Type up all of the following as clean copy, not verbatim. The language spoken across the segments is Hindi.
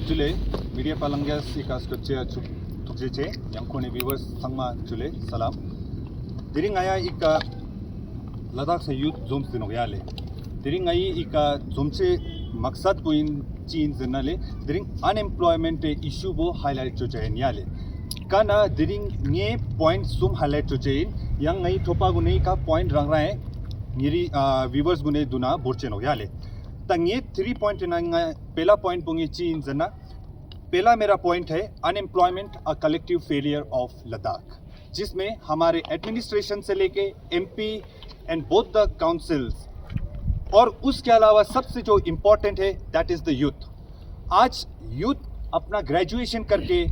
Jule, media palanggas ikas kecil tukjece yang kone viewers sangma Jule salam. Diri ngaya ika Ladakh se youth zones dinogale. Diri ngayi ika zomche maksad puin chin zenale. Diri unemployment issue bo highlight jo jain yale. Kana diri nge point sum highlight jo jain yang ngayi thopa gune ka point rang rahe ngiri viewers gune duna borche nogale. तंगे 3 point पहला पॉइंट पोंगे चीन जना पहला मेरा पॉइंट है unemployment a collective failure of Ladakh, जिसमें हमारे एडमिनिस्ट्रेशन से लेके MP and both the councils और उसके अलावा सबसे जो इम्पोर्टेंट है दैट इज़ द यूथ। आज यूथ अपना ग्रेजुएशन करके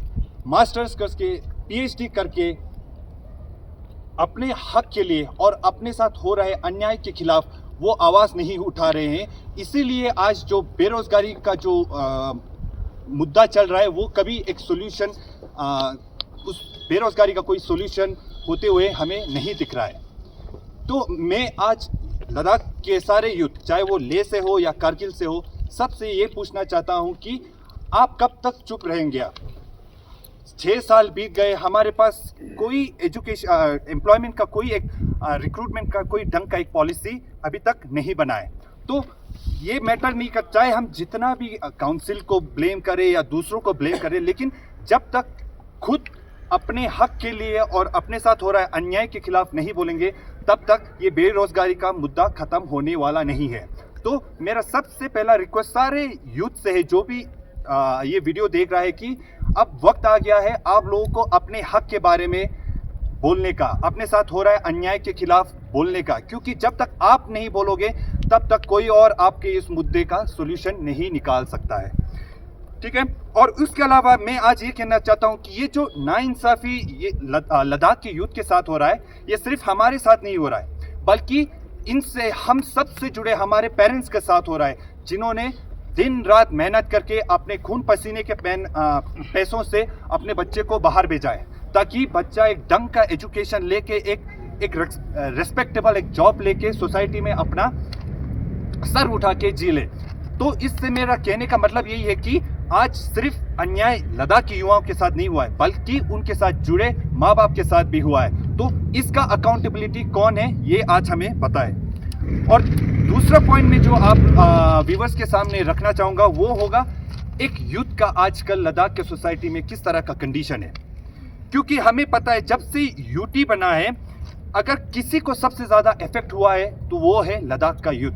मास्टर्स करके पीएचडी करके अपने हक के लिए और अपने साथ हो रहे अन्याय के खिलाफ वो आवाज़ नहीं उठा रहे हैं। इसीलिए आज जो बेरोज़गारी का जो मुद्दा चल रहा है वो कभी एक सोल्यूशन उस बेरोज़गारी का कोई सोल्यूशन होते हुए हमें नहीं दिख रहा है। तो मैं आज लद्दाख के सारे यूथ, चाहे वो लेह से हो या कारगिल से हो, सबसे ये पूछना चाहता हूँ कि आप कब तक चुप रहेंगे? 6 साल बीत गए, हमारे पास कोई एजुकेशन एम्प्लॉयमेंट का कोई एक रिक्रूटमेंट का कोई ढंग का एक पॉलिसी अभी तक नहीं बना है। तो ये मैटर नहीं कर, चाहे हम जितना भी काउंसिल को ब्लेम करें या दूसरों को ब्लेम करें, लेकिन जब तक खुद अपने हक के लिए और अपने साथ हो रहा है अन्याय के खिलाफ नहीं बोलेंगे तब तक ये बेरोजगारी का मुद्दा ख़त्म होने वाला नहीं है। तो मेरा सबसे पहला रिक्वेस्ट सारे यूथ से है जो भी ये वीडियो देख रहा है कि अब वक्त आ गया है आप लोगों को अपने हक के बारे में बोलने का, अपने साथ हो रहा है अन्याय के खिलाफ बोलने का, क्योंकि जब तक आप नहीं बोलोगे तब तक कोई और आपके इस मुद्दे का सॉल्यूशन नहीं निकाल सकता है। ठीक है। और उसके अलावा मैं आज ये कहना चाहता हूँ कि ये जो नाइंसाफ़ी ये लद्दाख के यूथ के साथ हो रहा है, ये सिर्फ हमारे साथ नहीं हो रहा है बल्कि इनसे हम सब से जुड़े हमारे पेरेंट्स के साथ हो रहा है, जिन्होंने दिन रात मेहनत करके अपने खून पसीने के पैसों से अपने बच्चे को बाहर भेजा है ताकि बच्चा एक ढंग का एजुकेशन लेके एक रेस्पेक्टेबल एक जॉब लेके सोसाइटी में अपना सर उठा के जी ले। तो इससे मेरा कहने का मतलब यही है कि आज सिर्फ अन्याय लद्दाख के युवाओं के साथ नहीं हुआ है बल्कि उनके साथ जुड़े माँ बाप के साथ भी हुआ है। तो इसका अकाउंटेबिलिटी कौन है ये आज हमें पता है। और दूसरा पॉइंट में जो आप व्यूअर्स के सामने रखना चाहूँगा वो होगा एक यूथ का आजकल लद्दाख के सोसाइटी में किस तरह का कंडीशन है, क्योंकि हमें पता है जब से यूटी बना है अगर किसी को सबसे ज़्यादा इफेक्ट हुआ है तो वो है लद्दाख का यूथ।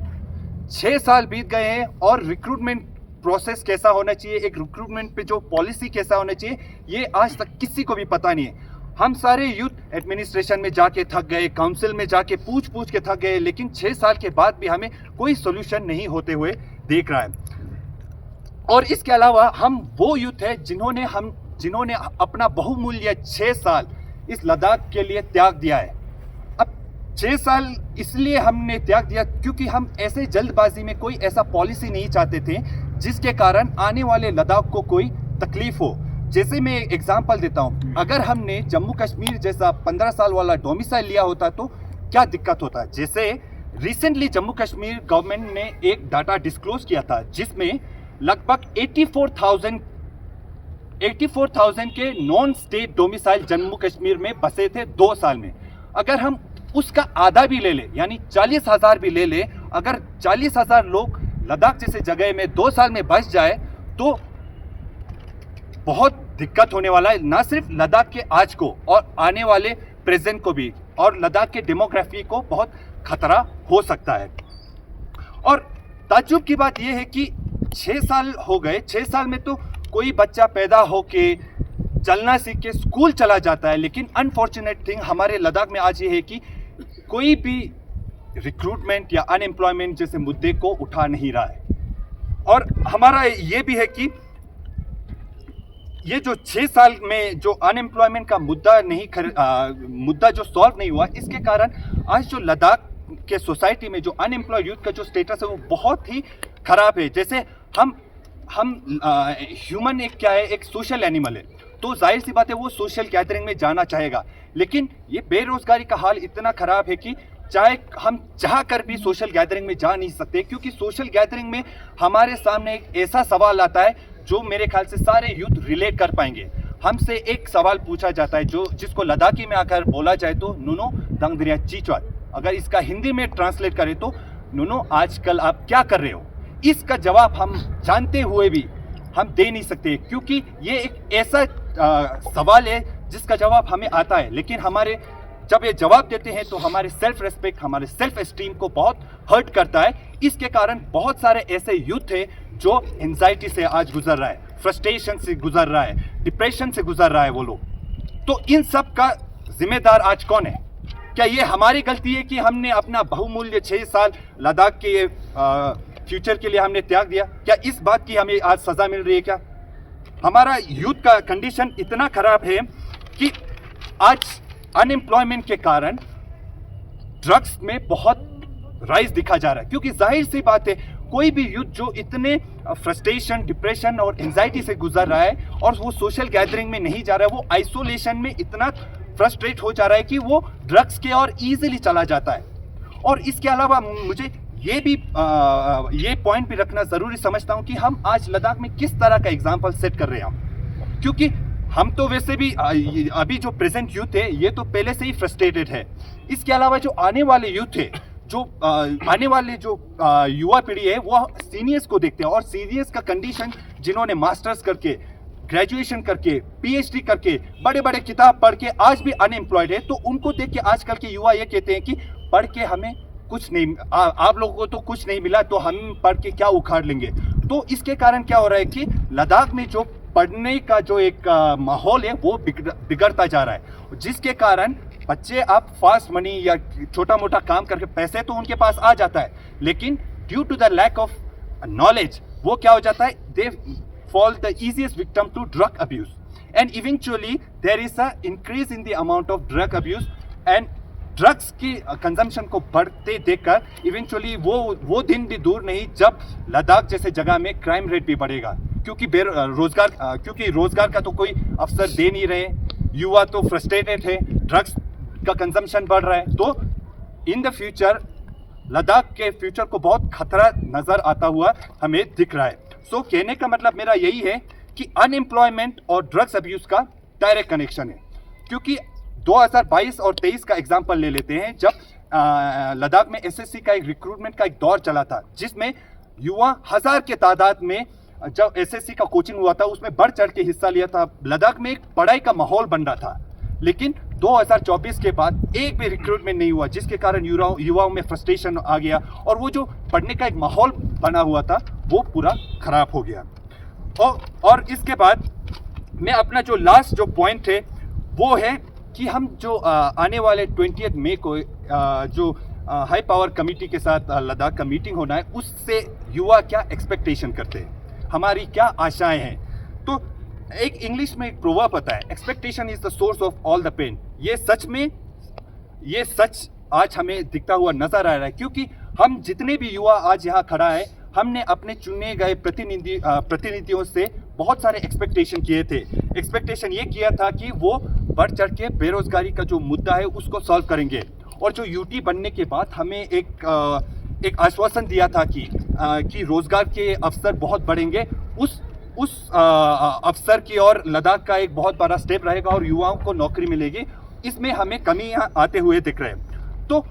6 साल बीत गए हैं और रिक्रूटमेंट प्रोसेस कैसा होना चाहिए, एक रिक्रूटमेंट पे जो पॉलिसी कैसा होना चाहिए, ये आज तक किसी को भी पता नहीं है। हम सारे यूथ एडमिनिस्ट्रेशन में जाके थक गए, काउंसिल में जाके पूछ के थक गए, लेकिन 6 साल के बाद भी हमें कोई सोल्यूशन नहीं होते हुए देख रहा है। और इसके अलावा हम वो यूथ है जिन्होंने अपना बहुमूल्य 6 साल इस लद्दाख के लिए त्याग दिया है। अब 6 साल इसलिए हमने त्याग दिया क्योंकि हम ऐसे जल्दबाजी में कोई ऐसा पॉलिसी नहीं चाहते थे जिसके कारण आने वाले लद्दाख को कोई तकलीफ हो। जैसे मैं एग्जांपल देता हूं, अगर हमने जम्मू कश्मीर जैसा 15 साल वाला डोमिसाइल लिया होता तो क्या दिक्कत होता। जैसे रिसेंटली जम्मू कश्मीर गवर्नमेंट ने एक डाटा डिस्क्लोज किया था जिसमें लगभग 84,000 के non state domicile Jammu Kashmir में बसे थे 2 साल में। अगर हम उसका आधा भी ले ले यानी 40,000 भी ले ले, अगर 40,000 लोग लद्दाख जैसे जगह में 2 साल में बस जाए तो बहुत दिक्कत होने वाला है, ना सिर्फ लद्दाख के आज को और आने वाले प्रेजेंट को भी, और लद्दाख के डेमोग्राफी को बहुत खतरा हो सकता है। और ताज्जुब की बात यह है कि 6 साल हो गए, 6 साल में तो कोई बच्चा पैदा होके चलना सीख के स्कूल चला जाता है, लेकिन अनफॉर्चुनेट थिंग हमारे लद्दाख में आज ये है कि कोई भी रिक्रूटमेंट या अनएम्प्लॉयमेंट जैसे मुद्दे को उठा नहीं रहा है। और हमारा ये भी है कि ये जो 6 साल में जो अनएम्प्लॉयमेंट का मुद्दा जो सॉल्व नहीं हुआ, इसके कारण आज जो लद्दाख के सोसाइटी में जो अनएम्प्लॉयड यूथ का जो स्टेटस है वो बहुत ही खराब है। जैसे हम ह्यूमन एक क्या है, एक सोशल एनिमल है, तो जाहिर सी बात है वो सोशल गैदरिंग में जाना चाहेगा, लेकिन ये बेरोजगारी का हाल इतना खराब है कि चाहे हम चाह कर भी सोशल गैदरिंग में जा नहीं सकते, क्योंकि सोशल गैदरिंग में हमारे सामने एक ऐसा सवाल आता है जो मेरे ख्याल से सारे यूथ रिलेट कर पाएंगे। हमसे एक सवाल पूछा जाता है जो जिसको लद्दाखी में आकर बोला जाए तो नुनो दंगदरिया चीचवात, अगर इसका हिंदी में ट्रांसलेट करें तो नुनो आजकल आप क्या कर रहे हो। इसका जवाब हम जानते हुए भी हम दे नहीं सकते, क्योंकि ये एक ऐसा सवाल है जिसका जवाब हमें आता है, लेकिन हमारे जब ये जवाब देते हैं तो हमारे सेल्फ रेस्पेक्ट, हमारे सेल्फ एस्टीम को बहुत हर्ट करता है। इसके कारण बहुत सारे ऐसे यूथ है जो एंजाइटी से आज गुजर रहा है, फ्रस्ट्रेशन से गुजर रहा है, डिप्रेशन से गुजर रहा है वो लोग। तो इन सब का जिम्मेदार आज कौन है? क्या ये हमारी गलती है कि हमने अपना बहुमूल्य 6 साल लद्दाख के फ्यूचर के लिए हमने त्याग दिया? क्या इस बात की हमें आज सजा मिल रही है? क्या हमारा यूथ का कंडीशन इतना खराब है कि आज अनएम्प्लॉयमेंट के कारण ड्रग्स में बहुत राइज दिखा जा रहा है, क्योंकि जाहिर सी बात है कोई भी यूथ जो इतने फ्रस्ट्रेशन, डिप्रेशन और एंजाइटी से गुजर रहा है और वो सोशल गैदरिंग में नहीं जा रहा है, वो आइसोलेशन में इतना फ्रस्ट्रेट हो जा रहा है कि वो ड्रग्स के और इजीली चला जाता है। और इसके अलावा मुझे ये पॉइंट भी रखना ज़रूरी समझता हूँ कि हम आज लद्दाख में किस तरह का एग्जाम्पल सेट कर रहे हैं, क्योंकि हम तो वैसे भी अभी जो प्रेजेंट यूथ है ये तो पहले से ही फ्रस्ट्रेटेड है। इसके अलावा जो आने वाले यूथ है, जो आने वाले जो युवा पीढ़ी है वो सीनियर्स को देखते हैं, और सीनियर्स का कंडीशन जिन्होंने मास्टर्स करके, ग्रेजुएशन करके, पीएचडी करके, बड़े बड़े किताब पढ़ के आज भी अनएम्प्लॉयड है, तो उनको देख के आजकल के युवा ये कहते हैं कि पढ़ के हमें कुछ नहीं, आप लोगों को तो कुछ नहीं मिला तो हम पढ़ के क्या उखाड़ लेंगे। तो इसके कारण क्या हो रहा है कि लद्दाख में जो पढ़ने का जो एक माहौल है वो बिगड़ता जा रहा है, जिसके कारण बच्चे आप फास्ट मनी या छोटा मोटा काम करके पैसे तो उनके पास आ जाता है, लेकिन due to the lack of knowledge वो क्या हो जाता है, they fall the easiest victim to drug abuse, and eventually there is a increase in the amount of drug abuse, and drugs की कंजम्पशन को बढ़ते देखकर इवेंचुअली वो दिन भी दूर नहीं जब लद्दाख जैसे जगह में क्राइम रेट भी बढ़ेगा, क्योंकि रोजगार का तो कोई अवसर दे नहीं रहे, युवा तो फ्रस्ट्रेटेड है, ड्रग्स का कंजम्पशन बढ़ रहा है। तो इन द फ्यूचर लद्दाख के फ्यूचर को बहुत खतरा नजर आता हुआ हमें दिख रहा है। सो कहने का मतलब मेरा यही है कि अनएम्प्लॉयमेंट और ड्रग्स अब्यूज का डायरेक्ट कनेक्शन है, क्योंकि 2022 और 23 का एग्जाम्पल ले लेते हैं, जब लद्दाख में एसएससी का एक रिक्रूटमेंट का एक दौर चला था, जिसमें युवा 1000 के तादाद में जब एसएससी का कोचिंग हुआ था उसमें बढ़ चढ़ के हिस्सा लिया था। लद्दाख में एक पढ़ाई का माहौल बन रहा था, लेकिन 2024 के बाद एक भी रिक्रूटमेंट नहीं हुआ, जिसके कारण युवाओं में फ्रस्ट्रेशन आ गया और वो जो पढ़ने का एक माहौल बना हुआ था वो पूरा खराब हो गया। और इसके बाद मैं अपना जो लास्ट जो पॉइंट है वो है कि हम जो आने वाले 20 मई को जो हाई पावर कमेटी के साथ लद्दाख का मीटिंग होना है, उससे युवा क्या एक्सपेक्टेशन करते हैं, हमारी क्या आशाएं हैं। तो एक इंग्लिश में एक प्रोवर्ब होता है, expectation is the source of all the pain. ये सच आज हमें दिखता हुआ नजर आ रहा है, क्योंकि हम जितने भी युवा आज यहाँ खड़ा है, हमने अपने चुने गए प्रतिनिधियों से बहुत सारे एक्सपेक्टेशन किए थे। एक्सपेक्टेशन ये किया था कि वो बढ़ चढ़ के बेरोजगारी का जो मुद्दा है उसको सॉल्व करेंगे, और जो यूटी बनने के बाद हमें एक आश्वासन दिया था कि रोजगार के अवसर बहुत बढ़ेंगे। उस अवसर की ओर लद्दाख का एक बहुत बड़ा स्टेप रहेगा और युवाओं को नौकरी मिलेगी। इसमें हमें कमी आते हुए दिख रहे हैं। तो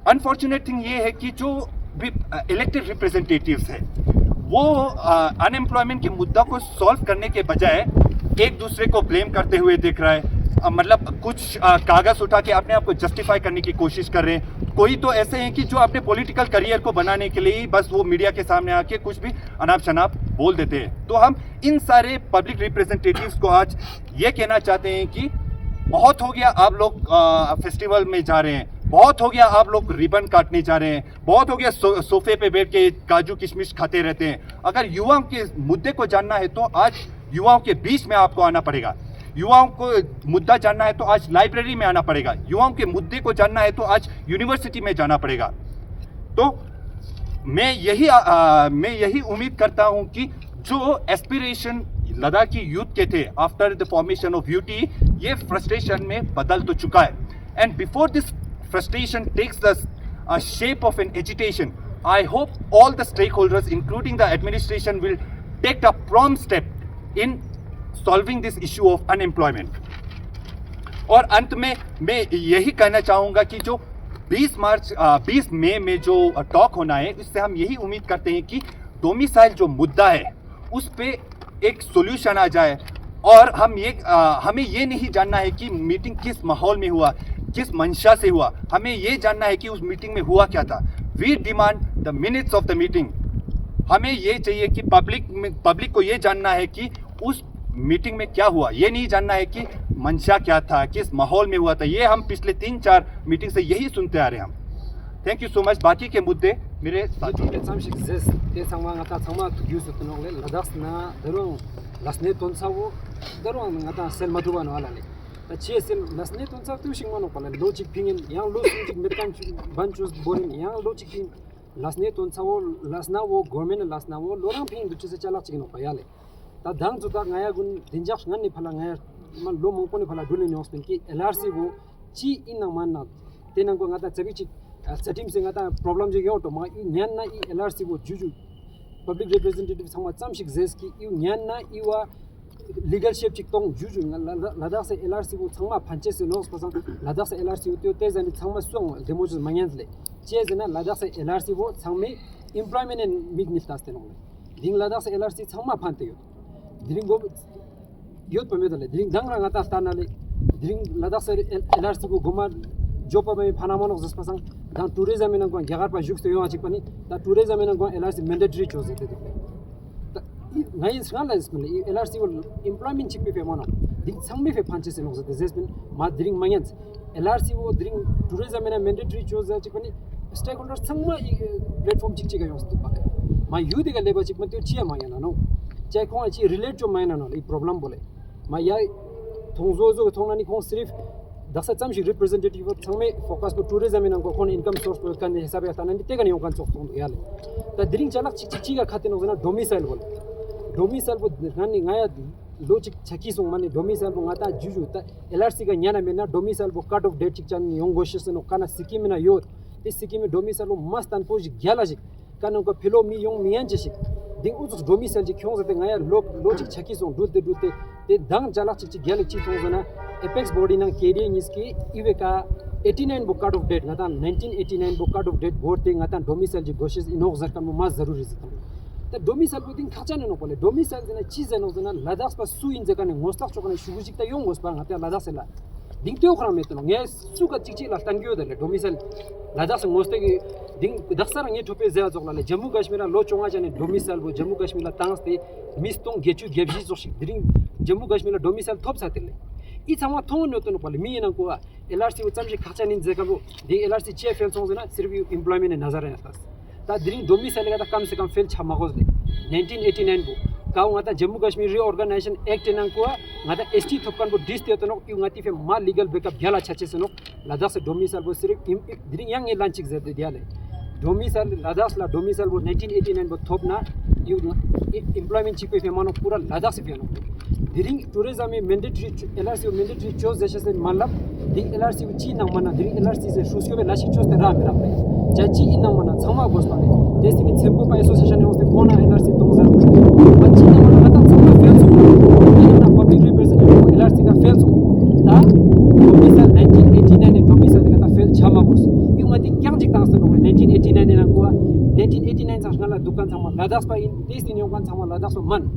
अनफॉर्चुनेट थिंग ये है कि जो भी इलेक्टेड रिप्रेजेंटेटिव्स है वो अनएम्प्लॉयमेंट के मुद्दा को सॉल्व करने के बजाय एक दूसरे को ब्लेम करते हुए दिख रहा है। मतलब कुछ कागज उठा के अपने आप को जस्टिफाई करने की कोशिश कर रहे हैं। कोई तो ऐसे हैं कि जो अपने पॉलिटिकल करियर को बनाने के लिए ही बस वो मीडिया के सामने आके कुछ भी अनाप शनाप बोल देते हैं। तो हम इन सारे पब्लिक रिप्रेजेंटेटिव्स को आज ये कहना चाहते हैं कि बहुत हो गया, आप लोग फेस्टिवल में जा रहे हैं, बहुत हो गया आप लोग रिबन काटने जा रहे हैं, बहुत हो गया सोफे पे बैठ के काजू किशमिश खाते रहते हैं। अगर युवाओं के मुद्दे को जानना है तो आज युवाओं के बीच में आपको आना पड़ेगा। युवाओं को मुद्दा जानना है तो आज लाइब्रेरी में आना पड़ेगा। युवाओं के मुद्दे को जानना है तो आज यूनिवर्सिटी में जाना पड़ेगा। तो मैं यही उम्मीद करता हूं कि जो एस्पिरेशन लद्दाखी यूथ के थे after the formation of UT, ये फ्रस्ट्रेशन में बदल तो चुका है। And before this frustration takes the shape of an agitation, I hope all the stakeholders including the administration will take a prompt step in solving this issue of unemployment. और अंत में मैं यही कहना चाहूँगा कि जो 20 मई में जो टॉक होना है, इससे हम यही उम्मीद करते हैं कि डोमिसाइल जो मुद्दा है उस पे एक सोल्यूशन आ जाए। और हमें ये नहीं जानना है कि मीटिंग किस माहौल में हुआ, किस मंशा से हुआ, हमें ये जानना है कि उस मीटिंग में हुआ क्या था। We demand the minutes of the meeting. हमें ये चाहिए कि पब्लिक को ये जानना है कि उस मीटिंग में क्या हुआ, ये नहीं जानना है कि मंशा क्या था, किस माहौल में हुआ था। ये हम पिछले 3-4 मीटिंग से यही सुनते आ रहे हैं हम। Thank you so much. बाकी के मुद्दे मेरे साथ lasne tonsawo darong ngata sel maduba no alale ta chiesel lasne tonsa tu shingmano pala logic pingin yang logic metam banchus borin yang logic ping lasne tonsawo lasna wo government lasna wo lorang ping du chise chala chigno payale ta dang juta ngaya gun dinjak ngan ni phala ngaya man lo mong poni phala dule ni hospital ki LRC wo chi inang manna tenang ko ngata chabi chi setim sing ngata problem je yo to ma nyan na I LRC wo juju public representative sama chamshik zeski yu nyan na iwa legal shape chik tong juju ladakh se LRC bu changma phanche se nos pasang ladakh se LRC u te zani changma suang demos mangyans le che zena ladakh se LRC bu changme employment and mig niftas te nong ding ladakh se LRC changma phante yo ding go yot pamedale ding dangra ngata stanale ding ladakh se LRC bu goma jopa mai phanamano zas pasang dan tourism ina ko jagar pa juk te yo achik pani da tourism ina ko LRC mandatory chose te ngai sngala ismle LRC will employment chip pe mono ding sangme fe phanche se no zate zesbin ma dring mangans LRC wo dring tourism ina mandatory chose achik pani stakeholders sangma platform chik chik yo stu pak ma yu de ga leba chik man tyo chia ma yana no chai ko chi relate jo ma yana no I problem bole ma ya thongzo zo thongnani khong sirf daksa chamshi representative changme focus ko tourism ina ko kon income source ko kan hisabe atana ni tegani yokan chok tong yale ta dring chalak chi ga khatin ogna domicile bol domicile bo nani ngaya logic chaki song mane domicile bo ngata juju ta LRC ga nyana mena domicile bo cut of date chik chan yongoshes no kana sikkim na yo te sikkim domicile bo mastan poj gyala jik kana ko philo mi yong mian jik ding uz domicile ji kyong zate ngaya logic chaki song dute te dang chalak chi gyala chi tong zana apex body nang KDA niski iweka 89 book card of date ngata 1989 book card of date board te ngata domicile ji goshes inok zarkan mo mas zaruri zata ta domicile bo ding khacha no pole domicile jena chiz no jena ladakh pa su in jaka ne ngostak chokane shugujik ta yong gos pa ngata ladakh sela ding teo khram metno nge su ka chichi la tangyo de domicile ladakh ngoste gi ding daksar nge thope zea jokla le jammu kashmir lo chonga jane domicile bo jammu kashmir la tang te mistong gechu gebji joshik ding jammu kashmir la domicile thop satile I chama thong no to no pale mi na ko LRC u chamji khacha nin jeka bo de LRC che fail song na sirf employment ne nazar atas ta dring domicile ga kam se kam fail chama gos le 1989 bo kaung ata jammu kashmir reorganization act nang ko ngata ST thopkan bo dis te to no yu ngati fe ma legal backup gyala chache se no ladakh se domicile bo sirf dring yang e lanchik ze de diale domicile ladakh la domicile bo 1989 bo thop na yu employment chip fe mano pura ladakh se fe no during tourism mandatory LRC mandatory chose jese malap the LRC chi na mana during LRC se shusyo be lashi chose ra mera jaji ina mana chama gosmane desi ki sempo pa association hoste kona LRC tongza bachi na mana kata chama fails ina public representative LRC ka fails ta domicile 1989 domicile kata fail chama gos yumati kyang jik tang no 1989 na ko 1989 sa ngala dukan chama ladakh pa in des din yokan chama ladakh so man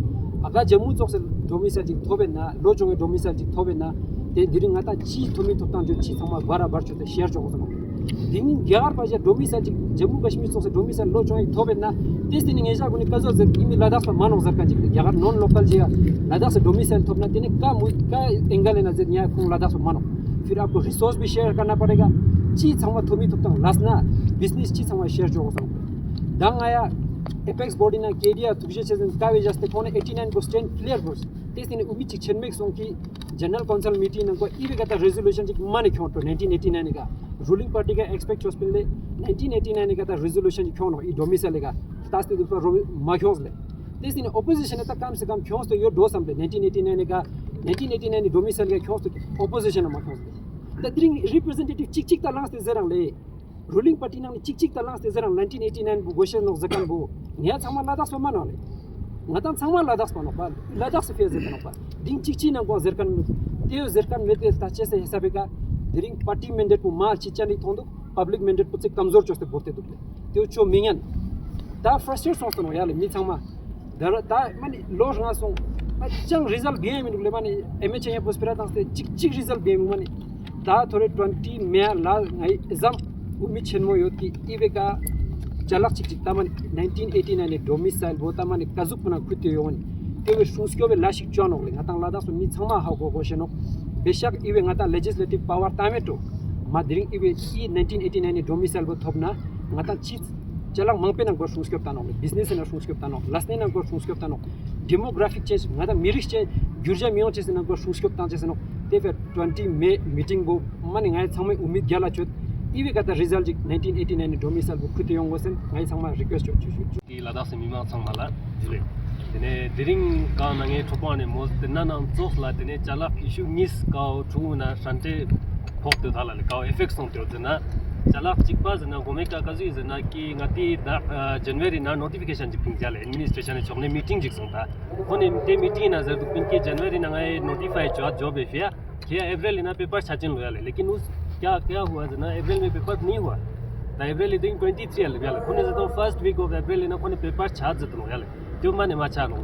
aga jammu chok se domicile ji thobe na lo jong domicile ji thobe na de diring ata chi thomi thotang jo chi thama bara bar chote share jog so ding gyar pa je domicile ji jammu kashmir chok se domicile lo jong thobe na des din ngeja guni kazo ze imi ladakh pa mano zakka ji gyar non local ji ladakh se domicile thobna tene ka angle ना जे न्याय को ladakh mano फिर आपको रिसोर्स भी शेयर करना पड़ेगा chi thama thomi thotang lasna business chi thama share jog so dang aya apex body na KDA tuje chezen kawe jaste kone 89 go stand clear goes this in umi chi chenmek song ki general council meeting ko ibe kata resolution chi mane khon to 1989 ga ruling party ka expect hospital le 1989 ka ta resolution chi khon I domicile ga taste du ma khos le this in opposition ta kam se kam khos to yo do samle 1989 ka 1989 domicile ga khos to opposition ma khos the dring representative chik ta last zerang le ruling party nang chik ta last zerang 1989 bu goshen no zakan bu nya chama ladakh so manole ngatam sangma ladak spano pa ladak se feze tano pa ding chichi na ko zerkan teo zerkan mete tache se hisabeka dring party mandate pu ma chichani thondo public mandate pu chik kamzor choste borte duble teo cho mingan da frustration sono yale mi sangma da mani loj na so chang result bien min mani mh ya prospera dans chik result bien mani da thore 20 me la ngai exam umi chenmo yot ki iveka jalak chik taman 1989 domicile bota mani kazuk puna khute yon tewe shuskyo be lashik chono le ngatang lada so mi changma ha go gosheno beshak iwe ngata legislative power tameto madring iwe 1989 domicile bo thopna ngata chit jalang mangpe nang go shuskyo tano business na shuskyo tano lasne nang go shuskyo tano demographic change ngata mirik change gyurja miyo change nang go shuskyo tan change no tewe 20 May meeting bo mani ngai changme umid gyala chot iwe kata result 1989 domicile bu khute yong gosen ngai sangma request chu ki lada se mima changmala jule dene diring ka nange thopane mos tenna nam chok la dene chala issue nis ka thu na sante phok de dhala le ka effects on te na chala chikpa jana gome ka kazu jana ki ngati da January na notification jiping jale administration e chokne meeting jik sonta kone te meeting na jar dupin ke January na ngai notify job e fia kia April na paper chachin loyale lekin us क्या हुआ जना अप्रैल में पेपर नहीं हुआ ता अप्रैल दिन 23 आले याले कोने जतो फर्स्ट वीक ऑफ अप्रैल ना कोने पेपर छात जतो याले त्यो माने माछा नो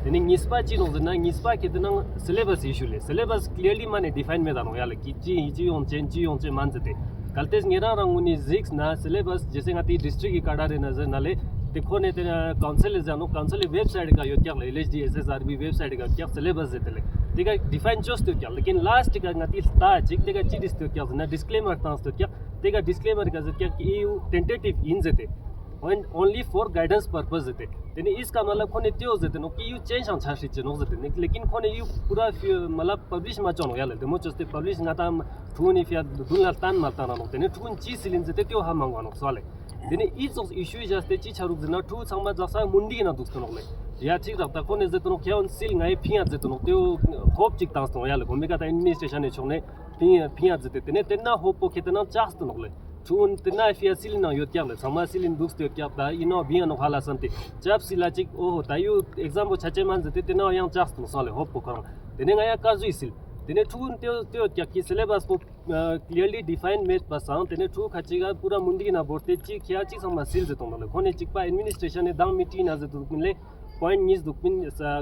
देनी निस्पा ची नो जना निस्पा के तना सिलेबस इशू ले सिलेबस क्लियरली माने डिफाइन में दानो याले कि जी on चे मान जते कलतेस ngira ranguni ziks na syllabus जैसे ngati डिस्ट्रिक्ट की काडा रे नजर नाले देखो ने तेरा काउंसिल जानो काउंसिल वेबसाइट का यो क्या एलएचडी एसएसआरबी वेबसाइट का क्या सिलेबस देते ले देखा डिफाइन चोस तो क्या लेकिन लास्ट का ngati sta jik देखा चीज तो क्या ना डिस्क्लेमर तांस तो क्या देखा डिस्क्लेमर का क्या कि EU टेंटेटिव इन जते and only for guidance purpose जते तेने इसका मतलब कोने त्यो जते नो कि EU चेंज हम छाशी चनो जते लेकिन कोने EU पूरा मतलब पब्लिश मा चनो याले दमो चोस्ते पब्लिश ngata थुनी फिया दुला तान माता नो तेने थुन ची सिलिन जते त्यो हम मंगानो सले देने इज इशू जस्ते ची छारुक जना थु छांगमा जसा मुंडी ना दुस्तो नले या ठीक रखता कोने जते नो क्याउन सिल ngai फिया जते नो त्यो होप चिक तास नो याले भूमिका ता एडमिनिस्ट्रेशन ने छोने फिया जते तेने तेना होप को केतना चास तो नले थुन तेना फिया सिल ना यो त्याले समा सिलिन दुस त्यो क्या बा इनो बिया नो हाला सन्ते जब सिला चिक ओ होता यो एग्जाम को छचे मान जते तेना yang चास तो सले होप को करन तेने ngai का जुइ सिल तेने थुन त्यो क्या कि सिलेबस को क्लियरली डिफाइन मेट पासां तेने थु खचिगा पूरा मुंडी ना बोर्ते ची खिया ची समा सिल जतो नले कोने चिकपा एडमिनिस्ट्रेशन ने दाम मिटी ना जतो मिले point nis dupin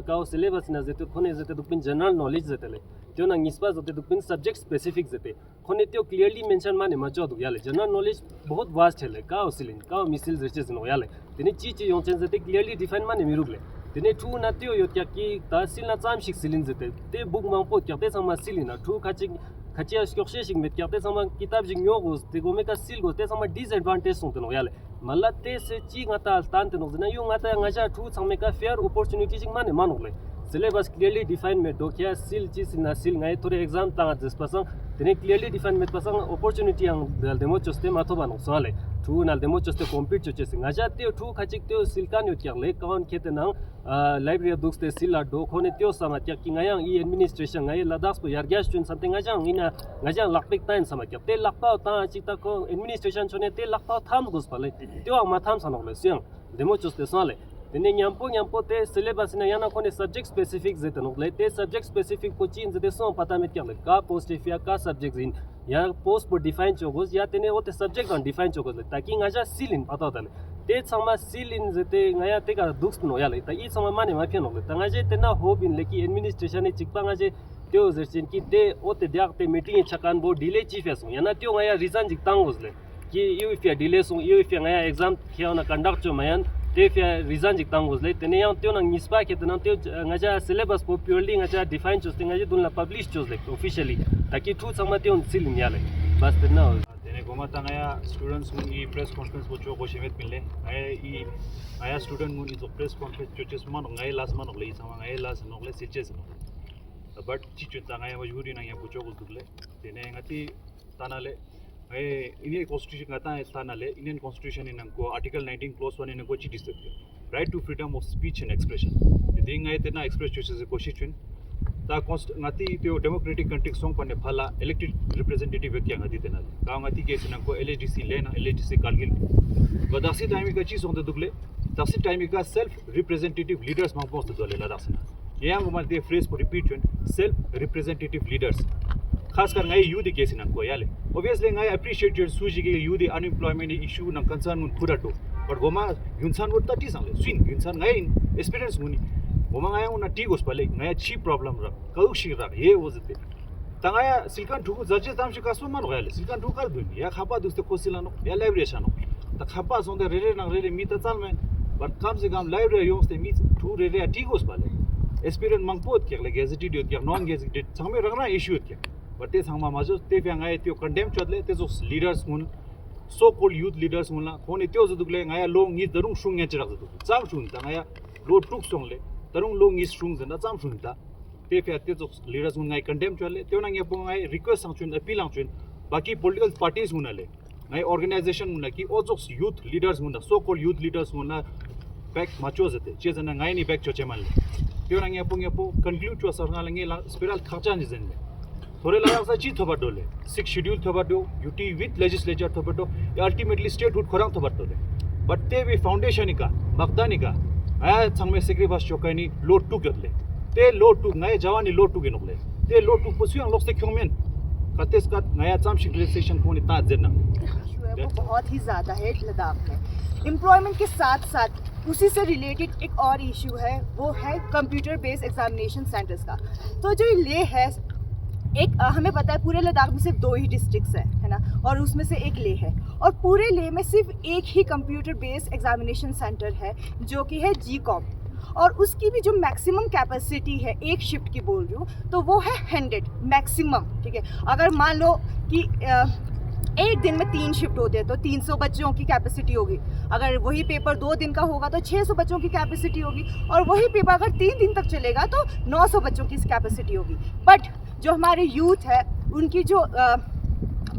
ka syllabus na zete khone zete dupin general knowledge zetele tyo na nispa zete dupin subject specific zete khone tyo clearly mention mane ma chod yale general knowledge bahut vast hele ka osilin ka misil zete no yale tene chi yon chen zete clearly define mane mirugle tene thu na tyo yo kya ki tahsil na cham shik silin zete te book mang po kya te sama silina thu khachia skyokshe shik met kya te sama kitab jing yogos te gome ka sil go te sama disadvantage sonte no yale malla te se chi ngata tan te no zena yo ngata ngaja thu changme ka fair opportunity jing mane manole syllabus clearly define me do kya sil chi sina sil ngai tore exam ta jas pasang tene clearly define me pasang opportunity ang dal demo choste matho banu sale thu nal demo choste compete choche singa ja te thu khachik te silkan yo kya le kawan khete nang library books te sila do khone te sama kya ki ngai e administration ngai ladas po yargas chun something ngaja lakpek tain sama kya te lakpa ta chi ta ko administration chone te lakpa tham gos pale te ma tham sanok le siang demo choste sale tene nyampo te syllabus na yana kone subject specific zete no le te subject specific ko chin zete so pata met kya le ka post fia ka subject in ya post por define chogos ya tene o te subject on define chogos le taki ngaja silin pata dale te sama silin zete ngaya te ka duks no ya le ta I sama mane ma pheno le ta ngaje tena hope in le ki administration e chikpa ngaje tyo zerchin ki te o te diak te meeting chakan bo delay chief yaso yana tyo ngaya reason jik tangos le ki you if ya delay so you if ya ngaya exam khya na conduct cho mayan te fia reason jik tangos le tene yang tyo nang nispa ke tena tyo ngaja syllabus po purely ngaja define chos ngaja dunla publish chos le officially taki thu changma tyo silin yale bas tena tene goma tangaya students mun I press conference bo choko shemet mille aya student mun I press conference choches man ngai las man le sama ngai las no le siches but chichu tangaya majburi na ya pucho gusule tene ngati tanale Indian constitution ngata tanale Indian constitution inanko article 19 clause 1 inanko chi disappear right to freedom of speech and expression ding ai tena express choices ko shichin ta ngati tyo democratic country song panne phala elected representative kya ngati tena ka ngati ke sinanko LHDC lena LHDC Kargil gadasi time ka chi song de dugle तसी टाइम का सेल्फ रिप्रेजेंटेटिव लीडर्स मां पोस्ट दोले लदाख से yang umal de phrase for repeat self representative leaders खास कर ngai youth case nan ko yale obviously ngai appreciate your suji ke youth unemployment issue na concern mun pura to but goma yunsan wo tati sang le swing yunsan ngai experience muni goma ngai una ti gos pale ngai chi problem ra kauk shi ra ye wozte tangaya silkan thu judges dam shi kasu man gale silkan thu kar dun ya khapa duste kosilano ya library no ta khapa sonde re na re mi ta chal men but kam se kam library yongste mi thu re ti gos pale experience mangpot kya le gazetted yot kya non gazetted sangme ragna issue kya but te sangma majo te fyang ai tyo condemn chodle te zo leaders mun so called youth leaders mun la khone tyo zo dugle ngaya long ni darung shung nya chrak zo chang shung ta ngaya lo tuk song le darung long is shung zanda chang shung ta te fya te zo leaders mun ngai condemn chodle tyo na nge po ngai request sang chun appeal ang chun baki political parties mun le ngai organization mun ki o zo youth leaders mun so called youth leaders mun na back macho zate che zana ngai ni back choche man le tyo na nge po conclude cho sarna lange spiral khacha ni zen le थोड़े लगा सा चीज थोबा डोले 6 शेड्यूल थोबा डो यूटी विथ लेजिस्लेचर थोबा डो अल्टीमेटली स्टेटहुड खोरांग थोबा डोले बट ते वी फाउंडेशन का मकदानी का आया संगमे सेक्रिफाइस चोकानी लो टू गतले ते लो टू नए जवानी लो टू के नोले ते लो टू पसुयांग लोक से क्योंमेन कतेस का नया चाम शिग्लेसेशन कोनी ता जेना वो बहुत ही ज़्यादा है लद्दाख में। एम्प्लॉयमेंट के साथ साथ उसी से रिलेटेड एक और इशू है, वो है कंप्यूटर बेस्ड एग्जामिनेशन सेंटर्स का। तो जो ये ले है, एक हमें पता है पूरे लद्दाख में सिर्फ 2 ही डिस्ट्रिक्ट्स हैं, है ना, और उसमें से एक ले है, और पूरे ले में सिर्फ एक ही कंप्यूटर बेस्ड एग्जामिनेशन सेंटर है जो कि है GCOM, और उसकी भी जो मैक्सिमम कैपेसिटी है एक शिफ्ट की बोल रही हूँ, तो वो है 100 मैक्सिमम। ठीक है, अगर मान लो कि एक दिन में 3 शिफ्ट होते हैं तो 300 बच्चों की कैपेसिटी होगी। अगर वही पेपर 2 दिन का होगा तो 600 बच्चों की कैपेसिटी होगी, और वही पेपर अगर 3 दिन तक चलेगा तो 900 बच्चों की कैपेसिटी होगी। बट जो हमारे यूथ है उनकी जो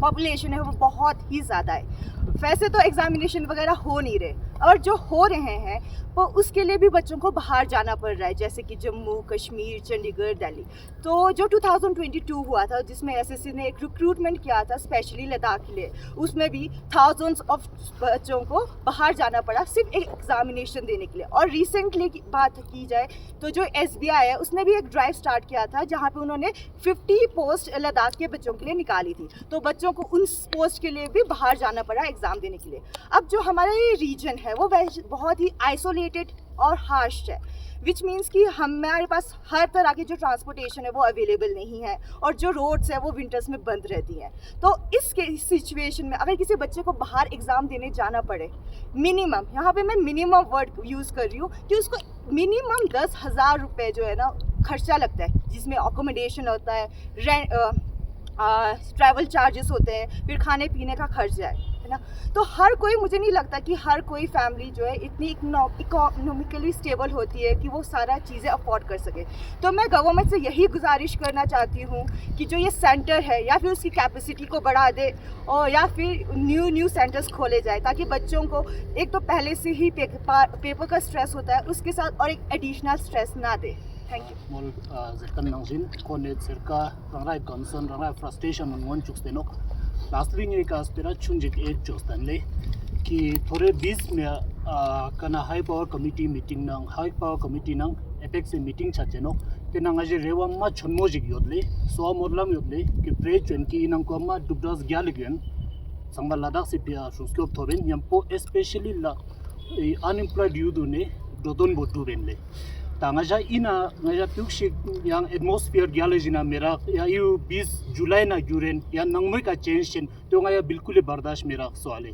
पॉपुलेशन है वो बहुत ही ज़्यादा है। वैसे तो एग्जामिनेशन वगैरह हो नहीं रहे, और जो हो रहे हैं वो उसके लिए भी बच्चों को बाहर जाना पड़ रहा है, जैसे कि जम्मू कश्मीर, चंडीगढ़, दिल्ली। तो जो 2022 हुआ था जिसमें SSC ने एक रिक्रूटमेंट किया था स्पेशली लद्दाख के लिए, उसमें भी थाउजेंड्स ऑफ बच्चों को बाहर जाना पड़ा सिर्फ एक एग्जामिनेशन देने के लिए। और रिसेंटली की बात की जाए तो जो SBI है उसने भी एक ड्राइव स्टार्ट किया था जहाँ पे उन्होंने 50 पोस्ट लद्दाख के बच्चों के लिए निकाली थी, तो बच्चों को उन पोस्ट के लिए भी बाहर जाना पड़ा एग्ज़ाम देने के लिए। अब जो हमारा ये रीजन है वो बहुत ही आइसोलेटेड और हार्श है, विच मीन्स कि हमारे पास हर तरह की जो ट्रांसपोर्टेशन है वो अवेलेबल नहीं है, और जो रोड्स है वो विंटर्स में बंद रहती हैं। तो इस सिचुएशन में अगर किसी बच्चे को बाहर एग्ज़ाम देने जाना पड़े, मिनिमम, यहाँ पे मैं मिनिमम वर्ड यूज़ कर रही हूँ कि उसको मिनिमम 10,000 रुपये जो है ना खर्चा लगता है, जिसमें अकोमोडेशन होता है, ट्रैवल चार्जेस होते हैं, फिर खाने पीने का खर्चा है ना। तो हर कोई, मुझे नहीं लगता कि हर कोई फैमिली जो है इतनी इकोनॉमिकली स्टेबल होती है कि वो सारा चीज़ें अफोर्ड कर सके। तो मैं गवर्नमेंट से यही गुजारिश करना चाहती हूँ कि जो ये सेंटर है या फिर उसकी कैपेसिटी को बढ़ा दे, और या फिर न्यू सेंटर्स खोले जाए, ताकि बच्चों को एक तो पहले से ही पेपर का स्ट्रेस होता है, उसके साथ और एक एडिशनल स्ट्रेस ना दे। Thank you. Mol zerkan nangjin konet zerka rangai concern rangai frustration ngon chukstenok lastly ngi ka spera chunjik age jostanle ki thore 20 me kana high power committee meeting nang high power committee nang apex meeting chatjenok tenang aje rewa ma chonmojik yodle so morlam yodle ki pre chen ki nang ko ma dubdas gyalgen sangba ladakh sipia shuskop thoben yampo especially la unemployed youth ne dodon bodu benle tangaja ina ngaja tukshik yang atmosphere gyalejina mera ya yu 20 जुलाई ना जुरेन या नंगमय का चेंज chen तो ngaya बिल्कुल बर्दाश्त मेरा सवाल है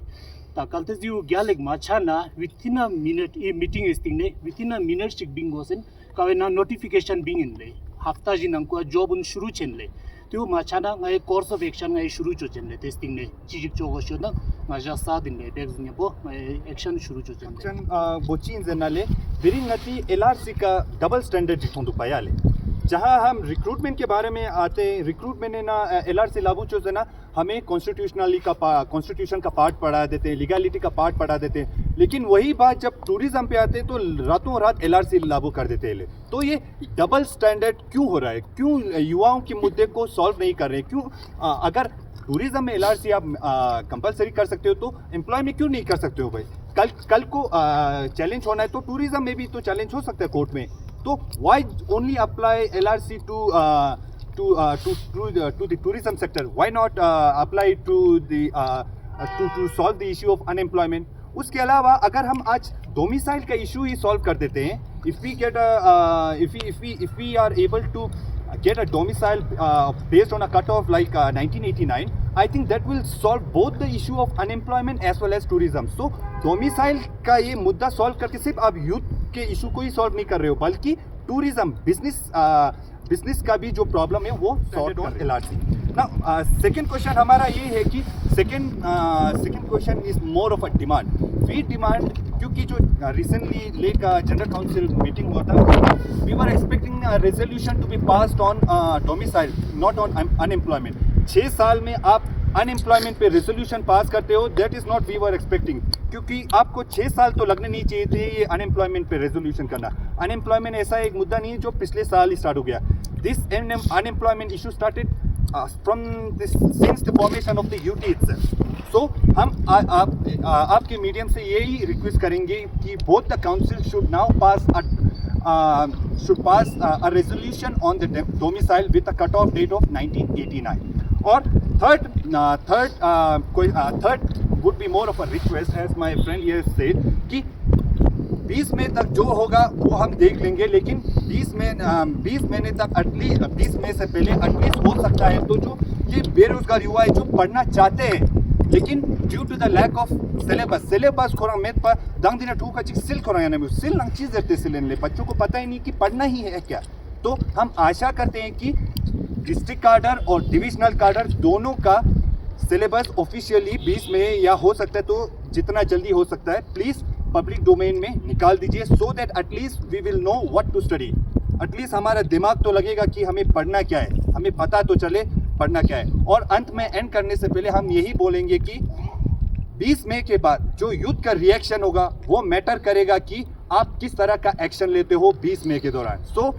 ता कलते यू ग्यालेक माछा ना विथिन अ मिनट ई मीटिंग इस्टिंग ने विथिन अ मिनट चिक बिंग गोसन कावे ना नोटिफिकेशन बिंग इन ले हफ्ता जी नंग को जॉब उन शुरू चेन ले तो माछा ना ngaya course of action ngaya शुरू चो चेन ले टेस्टिंग ने चिजिक चो गोशो ना ngaja sa din le bex ne bo action शुरू चो चेन ले चन बोचिन जनाले दिरिंगती LRC का डबल स्टैंडर्ड जितों पाया ले, जहाँ हम रिक्रूटमेंट के बारे में आते हैं, रिक्रूटमेंट है ना LRC लागू चो ना हमें कॉन्स्टिट्यूशन का पार्ट पढ़ा देते हैं, लीगलिटी का पार्ट पढ़ा देते हैं, लेकिन वही बात जब टूरिज्म पे आते हैं तो रातों रात LRC लागू कर देते हैं। तो ये डबल स्टैंडर्ड क्यों हो रहा है? क्यों युवाओं के मुद्दे को सॉल्व नहीं कर रहे? क्यों अगर टूरिज्म में LRC आप कंपलसरी कर सकते हो तो एम्प्लॉय में क्यों नहीं कर सकते हो भाई? कल को चैलेंज होना है तो टूरिज्म में भी तो चैलेंज हो सकता है कोर्ट में. तो why only apply LRC to the tourism sector? Why not apply to the to solve the issue of unemployment? उसके अलावा अगर हम आज डोमिसाइल का इशू ही सॉल्व कर देते हैं, if we are able to get a domicile based on a cutoff like 1989, I think that will solve both the issue of unemployment as well as tourism. So domicile का ये मुद्दा सॉल्व करके सिर्फ आप यूथ के इशू को ही सॉल्व नहीं कर रहे हो, बल्कि टूरिज्म बिजनेस का भी जो प्रॉब्लम है वो सॉर्ट ऑन LRC. ना सेकेंड क्वेश्चन हमारा ये है कि second question is more of a demand. We demand, क्योंकि जो रिसेंटली लेक जनरल काउंसिल मीटिंग हुआ था, we were expecting resolution to be passed on domicile, not on unemployment. 6 साल में आप अनएम्प्लॉयमेंट पे रेजोल्यूशन पास करते हो, that is not we were expecting. क्योंकि आपको 6 साल तो लगने नहीं चाहिए थे ये अनएम्प्लॉयमेंट पे रेजोल्यूशन करना. अनएम्प्लॉयमेंट ऐसा एक मुद्दा नहीं है जो पिछले साल ही स्टार्ट हो गया. This unemployment issue started from this since the formation of the UT itself. So हम आपके मीडियम से यही रिक्वेस्ट करेंगे कि both the council should now pass a resolution on the domicile with a cut-off date of 1989. और third would be more of a request, as my friend here said, कि 20 मई तक जो होगा वो हम देख लेंगे, लेकिन 20 महीने तक एटलीस्ट 20 मई से पहले एटलीस्ट हो सकता है तो जो ये बेरोजगार युवा है जो पढ़ना चाहते हैं लेकिन due to the lack of syllabus खोरा मेथ पर दंग दिन ठू का सिल खोरा यानी सिल नंग चीज देते सिलेन ले बच्चों को पता ही नहीं कि पढ़ना ही है क्या. तो हम आशा करते हैं कि डिस्ट्रिक्ट कार्डर और डिविजनल कार्डर दोनों का सिलेबस ऑफिशियली 20 में या हो सकता है तो जितना जल्दी हो सकता है प्लीज़ पब्लिक डोमेन में निकाल दीजिए, so that at least we will know what to study. At least हमारा दिमाग तो लगेगा कि हमें पढ़ना क्या है, हमें पता तो चले पढ़ना क्या है. और अंत में एंड करने से पहले हम यही बोलेंगे कि 20 मई के बाद जो यूथ का रिएक्शन होगा वो मैटर करेगा कि आप किस तरह का एक्शन लेते हो 20 मई के दौरान. So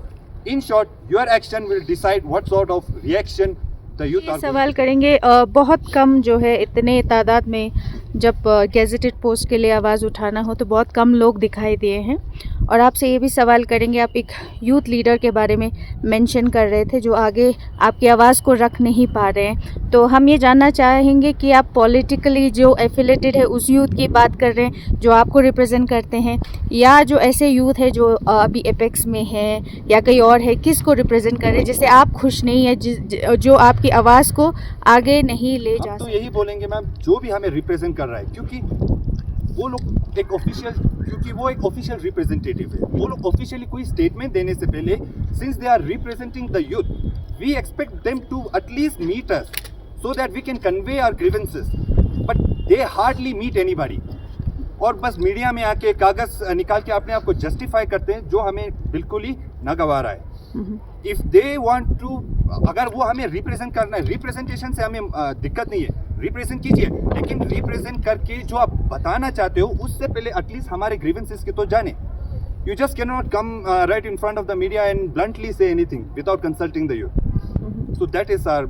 in short, your action will decide what sort of reaction the youth are. सवाल करेंगे, बहुत कम जो है इतने तादाद में जब गैजेटेड पोस्ट के लिए आवाज़ उठाना हो तो बहुत कम लोग दिखाई दिए हैं. और आपसे ये भी सवाल करेंगे, आप एक यूथ लीडर के बारे में मेंशन कर रहे थे जो आगे आपकी आवाज़ को रख नहीं पा रहे हैं, तो हम ये जानना चाहेंगे कि आप पॉलिटिकली जो एफिलेटेड है उस यूथ की बात कर रहे हैं जो आपको रिप्रेजेंट करते हैं, या जो ऐसे यूथ है जो अभी एपेक्स में है या कहीं और है, किसको रिप्रेजेंट कर रहे हैं जिससे आप खुश नहीं है, जो आपकी आवाज़ को आगे नहीं ले जा सकते? तो यही बोलेंगे मैम, जो भी हमें रिप्रेजेंट कर रहा है, क्योंकि वो लोग एक ऑफिशियल रिप्रेजेंटेटिव है, वो लोग ऑफिशियली कोई स्टेटमेंट देने से पहले, since they are representing the youth, we expect them to at least meet us so that we can convey our grievances, but they hardly meet anybody. और बस मीडिया में आके कागज निकाल के अपने आप को जस्टिफाई करते हैं, जो हमें बिल्कुल ही नागवार है. इफ दे वांट टू, अगर वो हमें रिप्रेजेंट करना है, रिप्रेजेंटेशन से हमें दिक्कत नहीं है, रिप्रेजेंट कीजिए, लेकिन रिप्रेजेंट करके जो आप बताना चाहते हो उससे पहले एटलीस्ट हमारे ग्रीवेंसेस के तो जाने. You just can not come right in front of the media and bluntly say anything without consulting the youth. So that is our